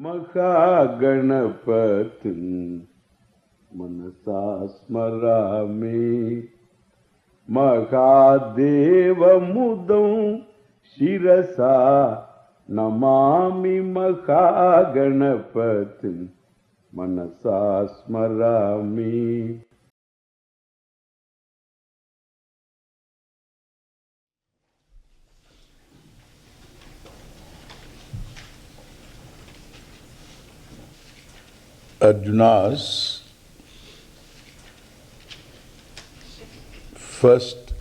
महागणपतिं मनसा स्मरामि महादेवमुदं शिरसा नमामि महागणपतिं मनसा स्मरामि. Arjuna's first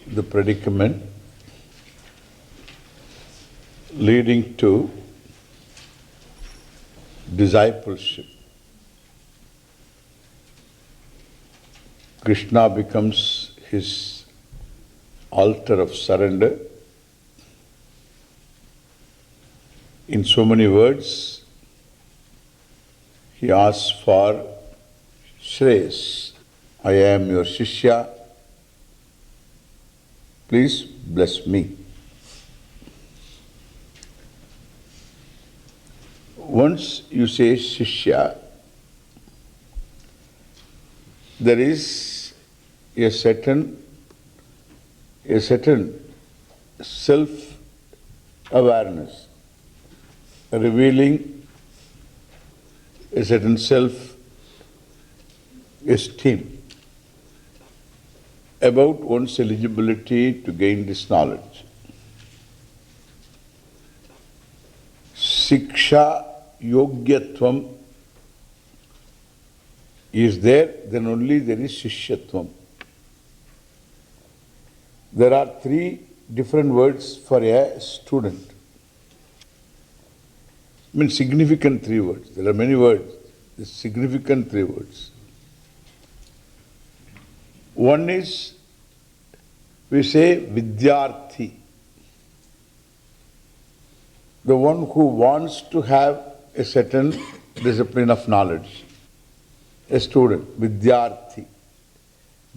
the predicament leading to discipleship. Krishna becomes his altar of surrender. In so many words, he asks for Shreyas. I am your sishya. Please bless me. Once you say sishya, there is a certain self-awareness, revealing a certain self-esteem about one's eligibility to gain this knowledge. Siksha yogyatvam is there, then only there is shishyatvam. There are three different words for a student. I mean, significant three words. There are many words. The significant three words. One is, we say vidyarthi, the one who wants to have a certain discipline of knowledge. A student, vidyarthi,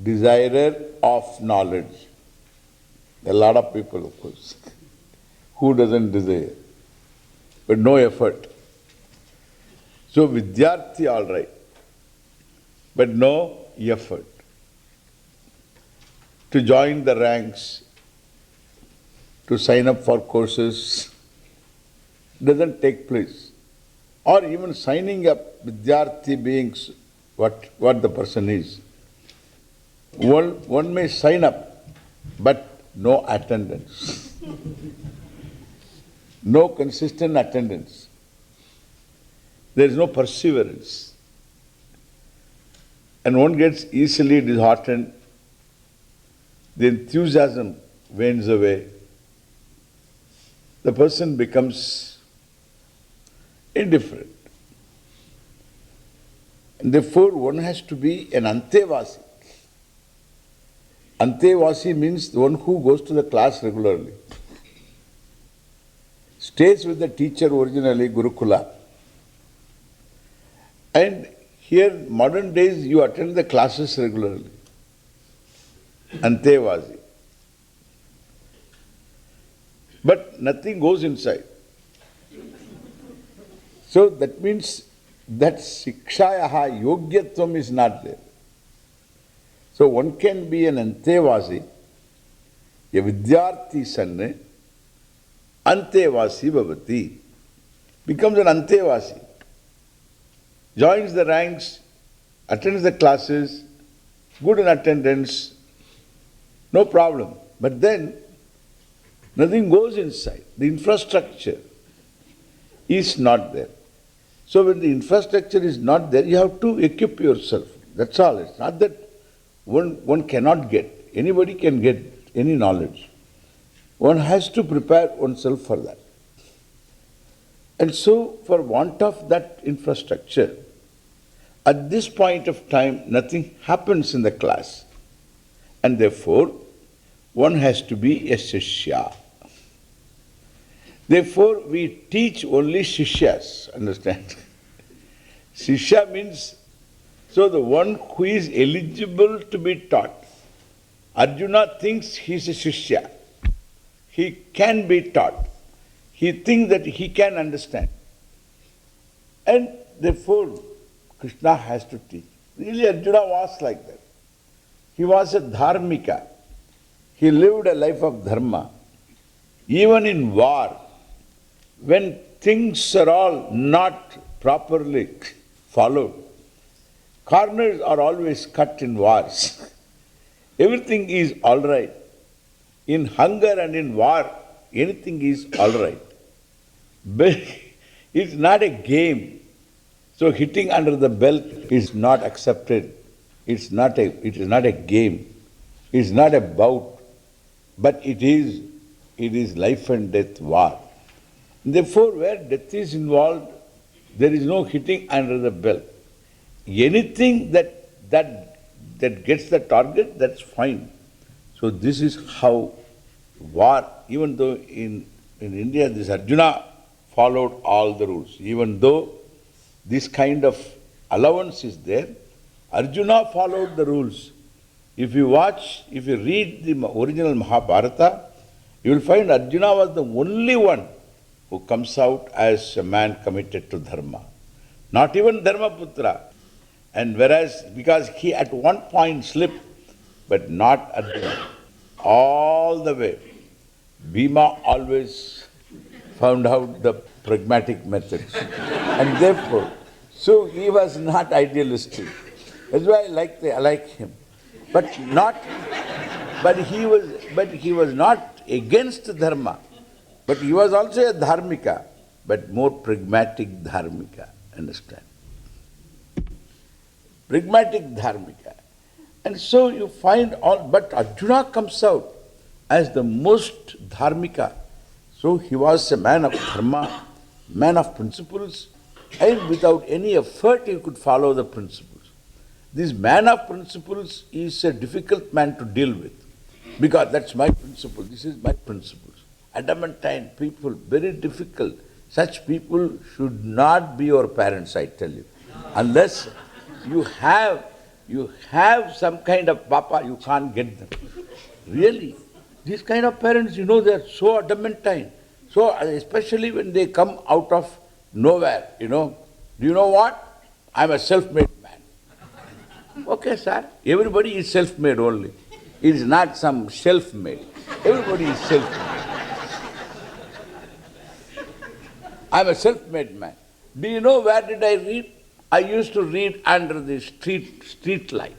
desirer of knowledge. A lot of people, of course, who doesn't desire? But no effort. So vidyarthi, all right, but no effort. To join the ranks, to sign up for courses, doesn't take place. Or even signing up, vidyarthi being what the person is. One may sign up, but no attendance. No consistent attendance. There is no perseverance. And one gets easily disheartened. The enthusiasm wanes away. The person becomes indifferent. And therefore, one has to be an antevasi. Antevasi means the one who goes to the class regularly. Stays with the teacher originally, Gurukula. And here, modern days, you attend the classes regularly. Antevasi. But nothing goes inside. So that means that sikshayaha yogyatvam is not there. So one can be an antevasi, a vidyarthi sanne, antevasi bhavati. Becomes an antevasi. Joins the ranks, attends the classes, good in attendance, no problem. But then, nothing goes inside. The infrastructure is not there. So when the infrastructure is not there, you have to equip yourself. That's all. It's not that one cannot get. Anybody can get any knowledge. One has to prepare oneself for that. And so, for want of that infrastructure, at this point of time, nothing happens in the class. And therefore, one has to be a sishya. Therefore, we teach only shishyas, understand? Sishya means, so the one who is eligible to be taught. Arjuna thinks he is a sishya. He can be taught. He thinks that he can understand. And therefore, Krishna has to teach. Really, Arjuna was like that. He was a dharmika. He lived a life of dharma. Even in war, when things are all not properly followed, corners are always cut in wars. Everything is all right. In hunger and in war, anything is all right. But it's not a game. So hitting under the belt is not accepted. It is not a game. It's not a bout. But it is life and death war. Therefore, where death is involved, there is no hitting under the belt. Anything that gets the target, that's fine. So this is how war, even though in India this Arjuna followed all the rules. Even though this kind of allowance is there, Arjuna followed the rules. If you read the original Mahabharata, you will find Arjuna was the only one who comes out as a man committed to dharma. Not even Dharmaputra. And whereas, because he at one point slipped, but not Arjuna. All the way. Bhima always found out the pragmatic methods. And therefore, so he was not idealistic. That's why I like him. But he was not against dharma. But he was also a dharmika, but more pragmatic dharmika. Understand? Pragmatic dharmika. And so you find but Arjuna comes out as the most dharmika. So he was a man of dharma, man of principles, and without any effort he could follow the principles. This man of principles is a difficult man to deal with, because that's my principle, this is my principles. Adamantine people, very difficult. Such people should not be your parents, I tell you. Unless you have some kind of papa, you can't get them. Really. These kind of parents, they are so adamantine. So, especially when they come out of nowhere, do you know what? I'm a self-made man. Okay, sir. Everybody is self-made only. It is not some self-made. Everybody is self-made. I'm a self-made man. Do you know where did I read? I used to read under the street light.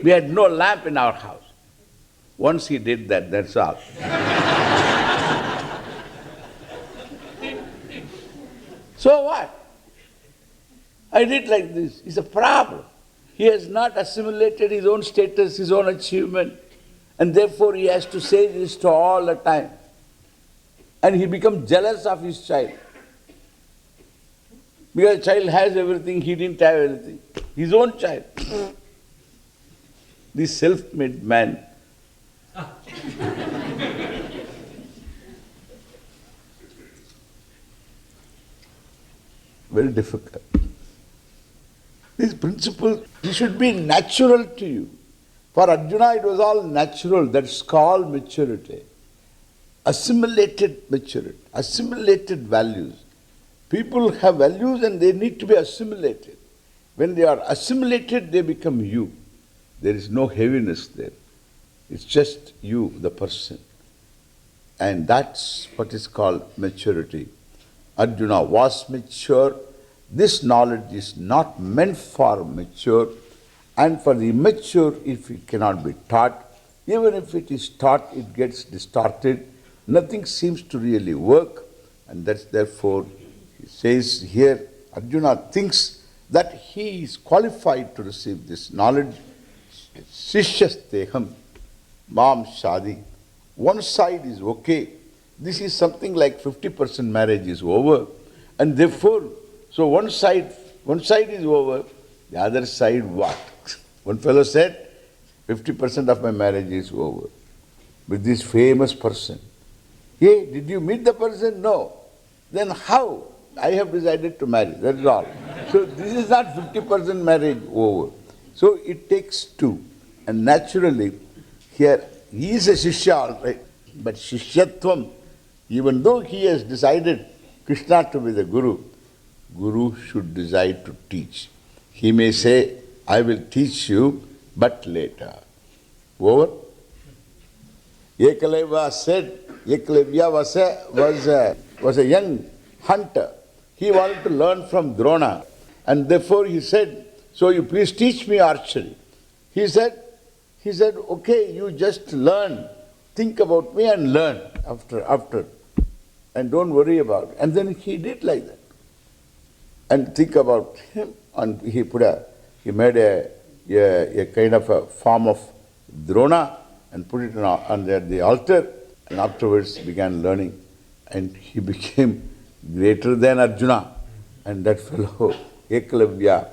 We had no lamp in our house. Once he did that, that's all. So what? I did like this. It's a problem. He has not assimilated his own status, his own achievement, and therefore he has to say this to all the time. And he becomes jealous of his child. Because the child has everything, he didn't have anything. His own child. This self-made man. Very difficult. These principles, this should be natural to you. For Arjuna, it was all natural. That's called maturity. Assimilated maturity, assimilated values. People have values and they need to be assimilated. When they are assimilated, they become you. There is no heaviness there. It's just you, the person. And that's what is called maturity. Arjuna was mature. This knowledge is not meant for mature, and for the immature, if it cannot be taught, even if it is taught, it gets distorted. Nothing seems to really work, and that's therefore, he says here, Arjuna thinks that he is qualified to receive this knowledge. Sishyasteham, mam shadi. One side is okay. This is something like 50% marriage is over, and therefore, so one side is over, the other side what? One fellow said, 50% of my marriage is over with this famous person. Hey, did you meet the person? No. Then how? I have decided to marry, that's all. So this is not 50% marriage over. So it takes two. And naturally, here, he is a sishya, all right. But sishyatvam, even though he has decided Krishna to be the guru, Guru should decide to teach. He may say, I will teach you, but later. Over. Ekalavya was a young hunter. He wanted to learn from Drona. And therefore he said, so you please teach me archery. He said, okay, you just learn. Think about me and learn after. And don't worry about it. And then he did like that. And think about him. And he made a kind of a form of Drona and put it on the altar, and afterwards began learning. And he became greater than Arjuna. And that fellow, Ekalavya,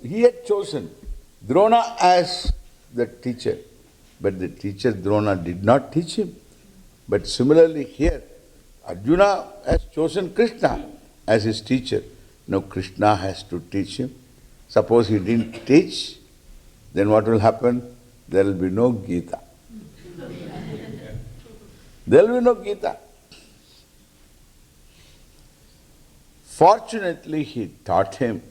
he had chosen Drona as the teacher. But the teacher Drona did not teach him. But similarly here, Arjuna has chosen Krishna as his teacher. Now Krishna has to teach him. Suppose he didn't teach, then what will happen? There will be no Gita. There will be no Gita. Fortunately, he taught him.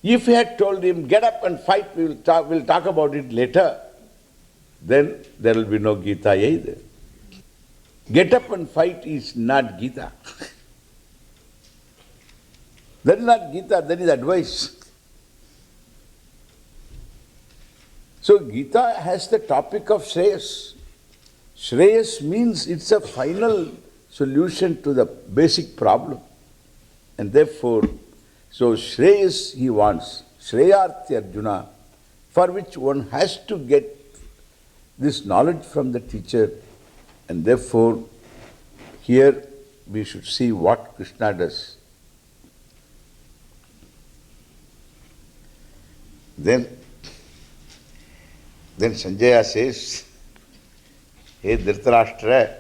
If he had told him, get up and fight, we'll talk about it later, then there will be no Gita either. Get up and fight is not Gita. That is not Gita, that is advice. So Gita has the topic of Shreyas. Shreyas means it's a final solution to the basic problem. And therefore, so Shreyas he wants, Shreyarthi Arjuna, for which one has to get this knowledge from the teacher. And therefore, here we should see what Krishna does. Then Sanjaya says, hey Dhritarashtra,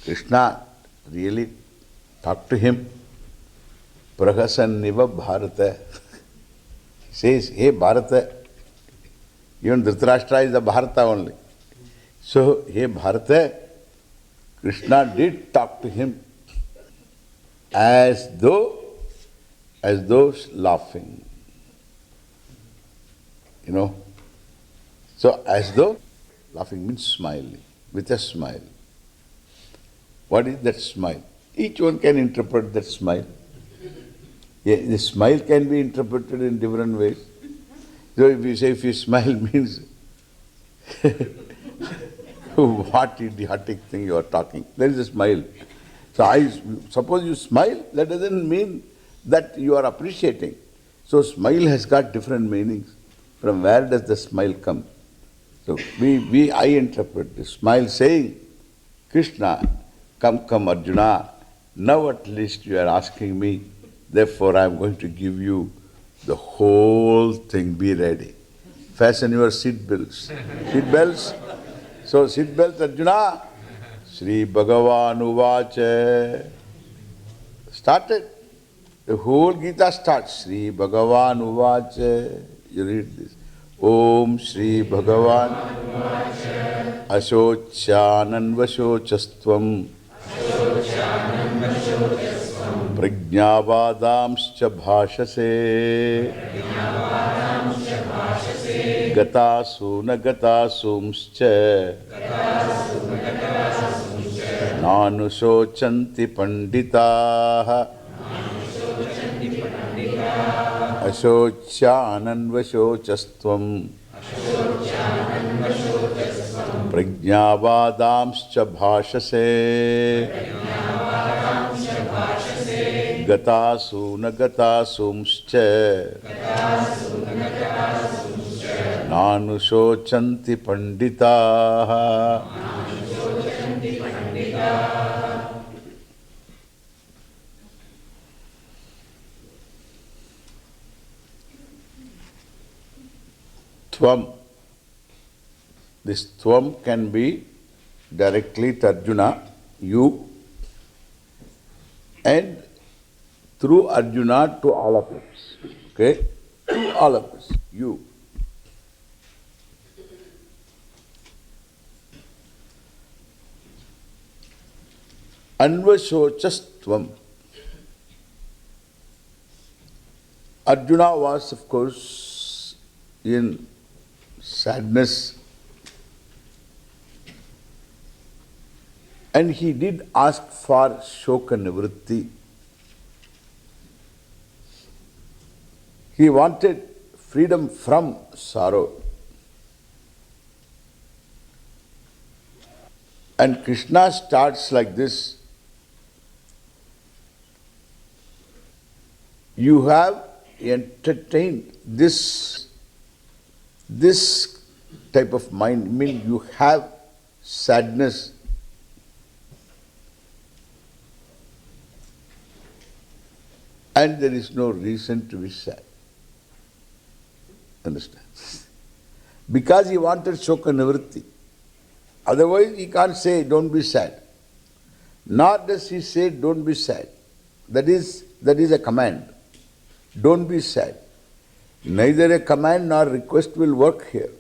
Krishna really talked to him. Prahasanniva Bharata. He says, hey Bharata, even Dhritarashtra is the Bharata only. So, hey Bharata, Krishna did talk to him as though laughing. So as though laughing means smiling, with a smile. What is that smile? Each one can interpret that smile. Yeah, the smile can be interpreted in different ways. So if you smile means what idiotic thing you are talking. That is a smile. So suppose you smile, that doesn't mean that you are appreciating. So smile has got different meanings. From where does the smile come? So I interpret the smile saying, Krishna, come Arjuna, now at least you are asking me, therefore I am going to give you the whole thing, be ready. Fasten your seat belts. Seat belts? So seat belts, Arjuna, Sri Bhagavan Uvacha. Started. The whole Gita starts, Sri Bhagavan Uvacha. You read this. Om Shri Bhagavan Ashocchanan Vasochastvam Prajnavadamscha Bhashase Gatasuna Gatasumscha Nanusochanti Panditaha Ashocchanan Vasochastvam Prajnavadamscha Bhashase Gatasuna Gatasumscha Nanusochanti Panditaha. Tvam. This tvam can be directly to Arjuna, you, and through Arjuna to all of us. Okay? To all of us, you. Anvashochastvam. Arjuna was, of course, in sadness, and he did ask for shoka nivritti. He wanted freedom from sorrow. And Krishna starts like this. You have entertained this type of mind, mean you have sadness. And there is no reason to be sad. Understand? Because he wanted shoka nivritti. Otherwise he can't say don't be sad. Nor does he say don't be sad. That is a command. Don't be sad. Neither a command nor request will work here.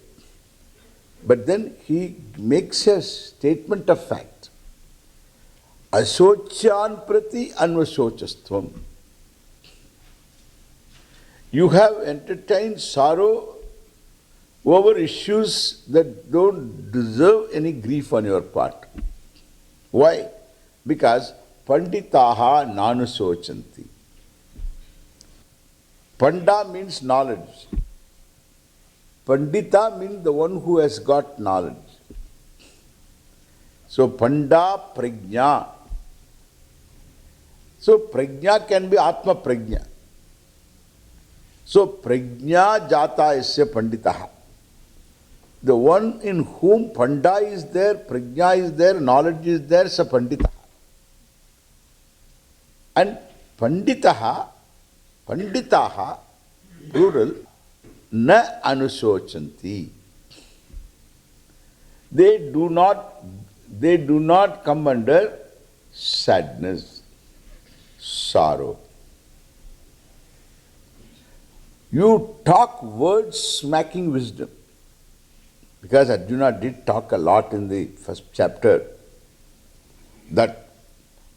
But then he makes a statement of fact. Asocyan prati anvasochastvam. You have entertained sorrow over issues that don't deserve any grief on your part. Why? Because panditaha nanusochanti. Panda means knowledge. Pandita means the one who has got knowledge. So Panda prajna. So prajna can be Atma prajna. So prajna jata isya panditaha. The one in whom Panda is there, prajna is there, knowledge is there, sa panditaha. And panditaha, plural, na anusochanti. They do not come under sadness, sorrow. You talk words smacking wisdom. Because Arjuna did talk a lot in the first chapter that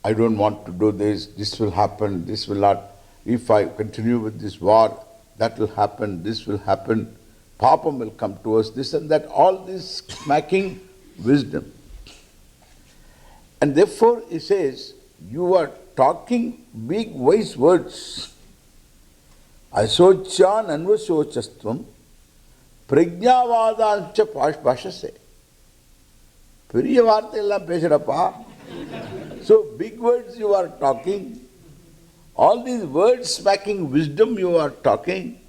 I don't want to do this will happen, this will not. If I continue with this war, that will happen, this will happen, papam will come to us, this and that, all this smacking wisdom. And therefore he says, you are talking big wise words. Asocyan anvasochastvam prajnavadancha bhashase. Periya vaartha ellam pesurappa. So big words you are talking. All these words smacking wisdom you are talking.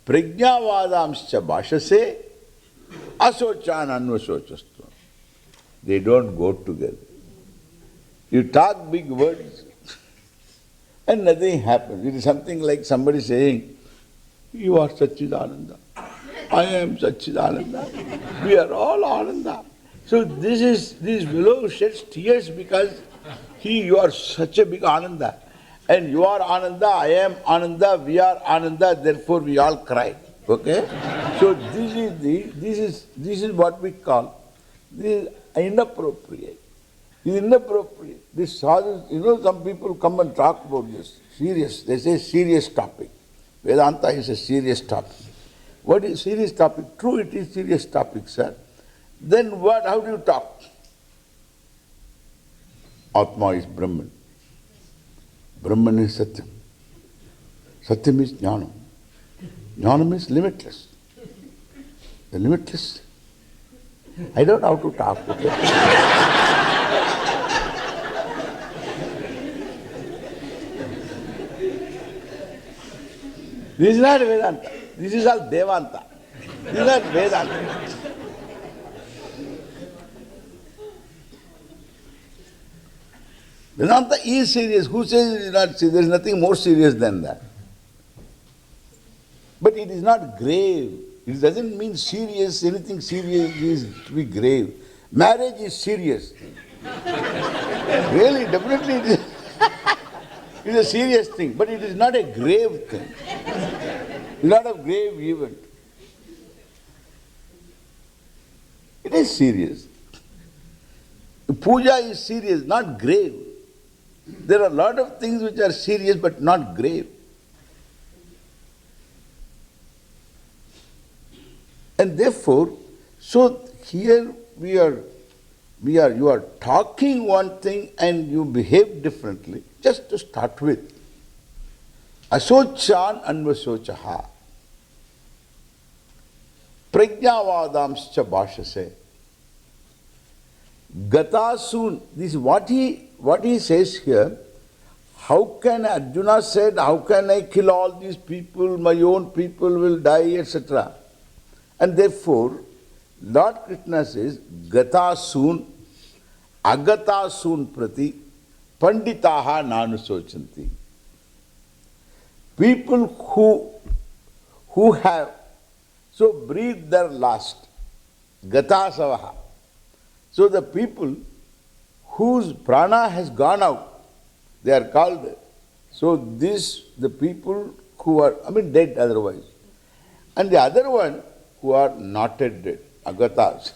Prajnavadamscha bhashase. Asocyan anvasochastvam. They don't go together. You talk big words and nothing happens. It is something like somebody saying, you are Satchidananda. I am Satchidananda. We are all Ananda. So this fellow sheds tears because you are such a big Ananda. And you are Ananda, I am Ananda, we are Ananda, therefore we all cry. Okay? So this is what we call, this is inappropriate. It is inappropriate. This sadhu, some people come and talk about this. Serious. They say serious topic. Vedanta is a serious topic. What is serious topic? True, it is serious topic, sir. Then what? How do you talk? Atma is Brahman. Brahman is Satyam. Satyam is Jnanam. Jnanam is limitless. The limitless. I don't know how to talk. Okay? This is not Vedanta. This is all Devanta. This is not Vedanta. Vedanta is serious. Who says it is not serious? There is nothing more serious than that. But it is not grave. It doesn't mean serious. Anything serious is to be grave. Marriage is serious. Really, definitely it is. It is a serious thing, but it is not a grave thing. It's not a grave event. It is serious. Puja is serious, not grave. There are a lot of things which are serious but not grave. And therefore, so here you are talking one thing and you behave differently, just to start with. Asochan anvasochaha. Prajnavadamscha bhashase. Gatasun, this is what he says here. How can Arjuna said, how can I kill all these people, my own people will die, etc. And therefore, Lord Krishna says, Gatasun, Agatasun prati, Panditaha nanusochanti. People who have so breathed their last, Gatasavaha. So the people whose prana has gone out, they are called. So the people who are, dead otherwise. And the other one who are not yet dead, agatas,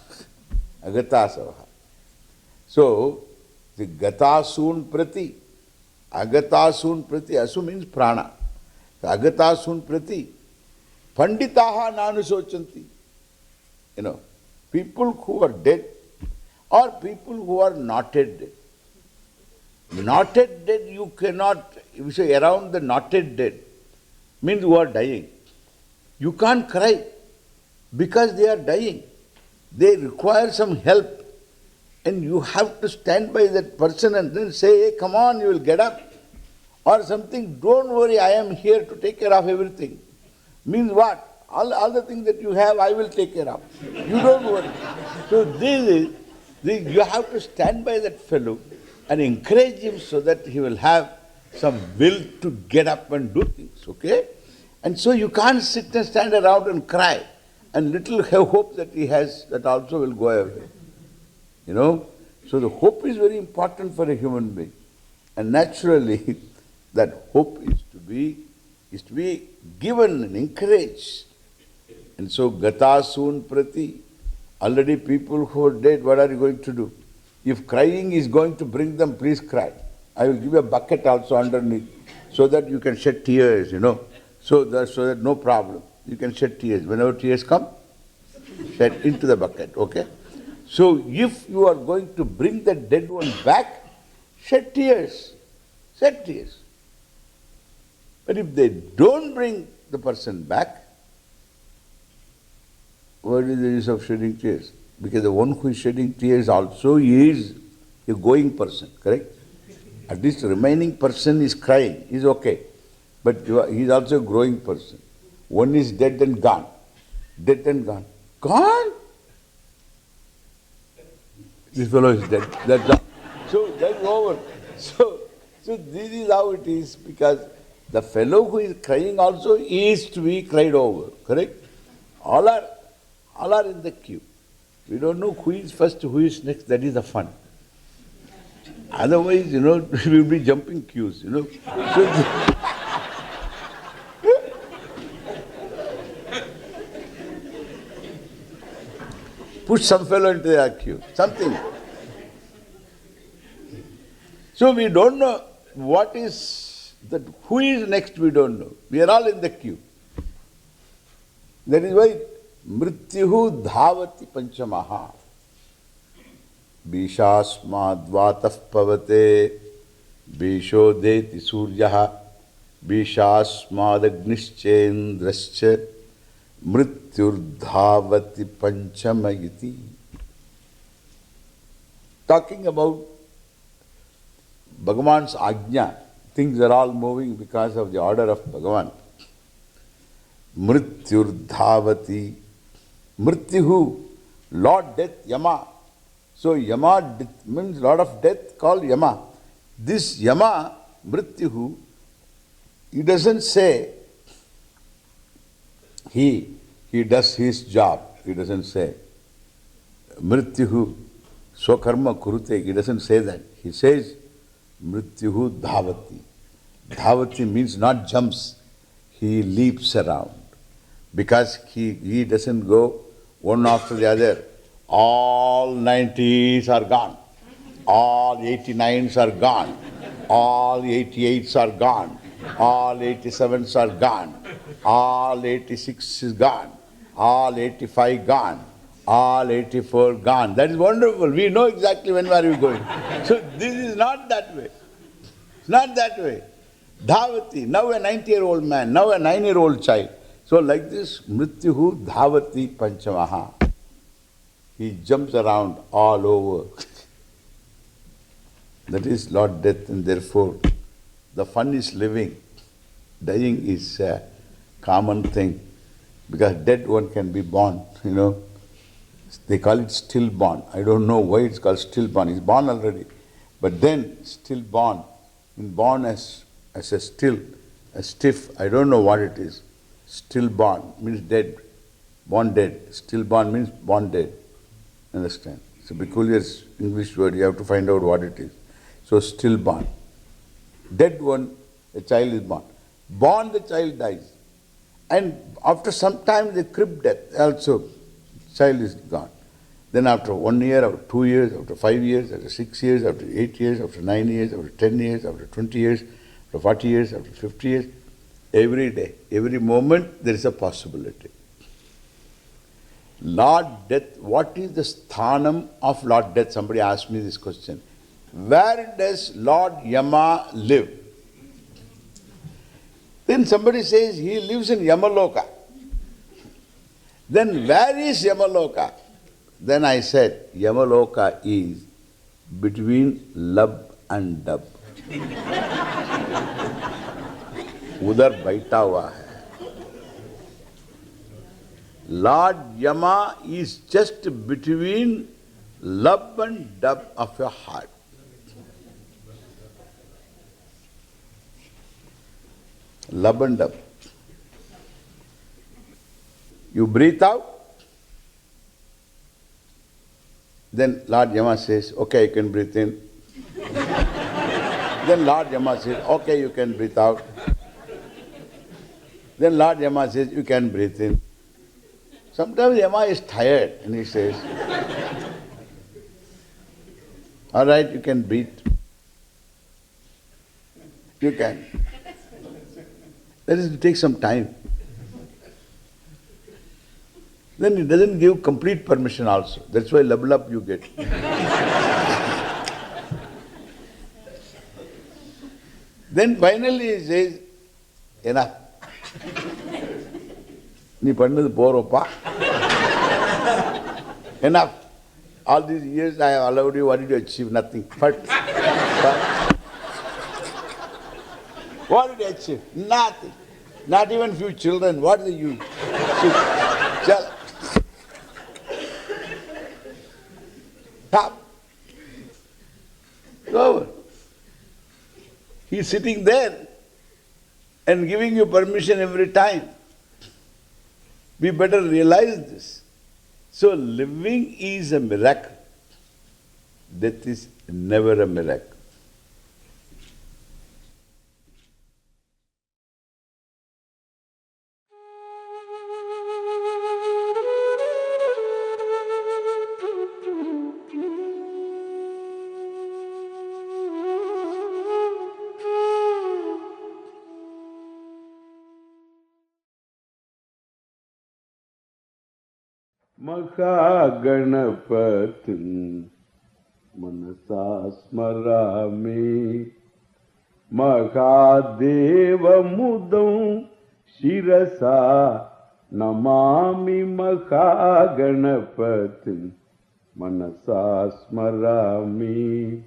agatasavaha. So the gatasun prati, agatasun prati, asu means prana. Agatasun prati, panditaha nanusochanti. People who are dead or people who are not yet dead. Not yet dead, you cannot, if you say around the not yet dead, means who are dying. You can't cry because they are dying. They require some help. And you have to stand by that person and then say, hey, come on, you will get up. Or something, don't worry, I am here to take care of everything. Means what? All the things that you have, I will take care of. You don't worry. So you have to stand by that fellow and encourage him so that he will have some will to get up and do things, okay? And so you can't sit and stand around and cry and little hope that he has, that also will go away. So the hope is very important for a human being. And naturally, that hope is to be given and encouraged. And so, Gatasun prati, already people who are dead, what are you going to do? If crying is going to bring them, please cry. I will give you a bucket also underneath, so that you can shed tears, so that no problem. You can shed tears. Whenever tears come, shed into the bucket, okay? So if you are going to bring the dead one back, shed tears. Shed tears. But if they don't bring the person back, what is the use of shedding tears? Because the one who is shedding tears also is a going person, correct? At least the remaining person is crying, is okay. But he is also a growing person. One is dead and gone. Dead and gone. Gone? This fellow is dead. That's all. So that's over. So this is how it is, because the fellow who is crying also is to be cried over, correct? All are in the queue. We don't know who is first, who is next. That is the fun. Otherwise, we will be jumping queues, So, push some fellow into the queue, something. So we don't know what is that, who is next, we don't know. We are all in the queue. That is why Mrityuhu dhavati panchamaha. Bishasmadvatah pavate, Bishodeti suryaha, Bishasmadagnischendrascha, Mrityurdhavati panchamayiti. Talking about Bhagavan's ajna, things are all moving because of the order of Bhagavan. Mrityurdhavati. Mrityuhu, Lord Death, Yama. So Yama means Lord of Death, called Yama. This Yama, Mrityuhu, he doesn't say he does his job. He doesn't say Mrityuhu swakarma kurute. He doesn't say that. He says Mrityuhu dhavati. Dhavati means not jumps. He leaps around. Because he doesn't go one after the other. All 90s are gone. All 89s are gone. All 88s are gone. All 87s are gone. All 86 is gone. All 85 gone. All 84 gone. That is wonderful. We know exactly when are we going. So this is not that way. It's not that way. Dhavati, now a 90-year-old man, now a 9-year-old child. So like this, Mrityuhu Dhavati Panchamaha. He jumps around all over. That is Lord Death, and therefore the fun is living. Dying is a common thing, because dead one can be born, They call it stillborn. I don't know why it's called stillborn. He's born already. But then stillborn, born as a still, a stiff, I don't know what it is. Stillborn means dead. Born dead. Stillborn means born dead. Understand? It's a peculiar English word. You have to find out what it is. So stillborn. Dead one, a child is born. Born, the child dies. And after some time, the crib death also, child is gone. Then after 1 year, after 2 years, after 5 years, after 6 years, after 8 years, after 9 years, after 10 years, after 20 years, after 40 years, after 50 years, every day, every moment, there is a possibility. Lord Death, what is the sthanam of Lord Death? Somebody asked me this question. Where does Lord Yama live? Then somebody says he lives in Yamaloka. Then where is Yamaloka? Then I said, Yamaloka is between lub and dub. Udhar baita hua hai. Lord Yama is just between lub and dub of your heart. Lub and dub. You breathe out, then Lord Yama says, okay, you can breathe in. Then Lord Yama says, okay, you can breathe out. Then Lord Yama says, you can breathe in. Sometimes Yama is tired and he says, all right, you can breathe. You can. That is to take some time. Then it doesn't give complete permission also. That's why lab you get. Then finally he says, enough. Nee pannadhu poroppa. Enough. All these years I have allowed you, what did you achieve? Nothing. But what did you achieve? Nothing. Not even few children. What is the use? Stop. Over. He is sitting there and giving you permission every time. We better realize this. So living is a miracle. Death is never a miracle. Mahaganapatin manasa smarami Mahadeva mudam shirasa namami Mahaganapatin manasa smarami.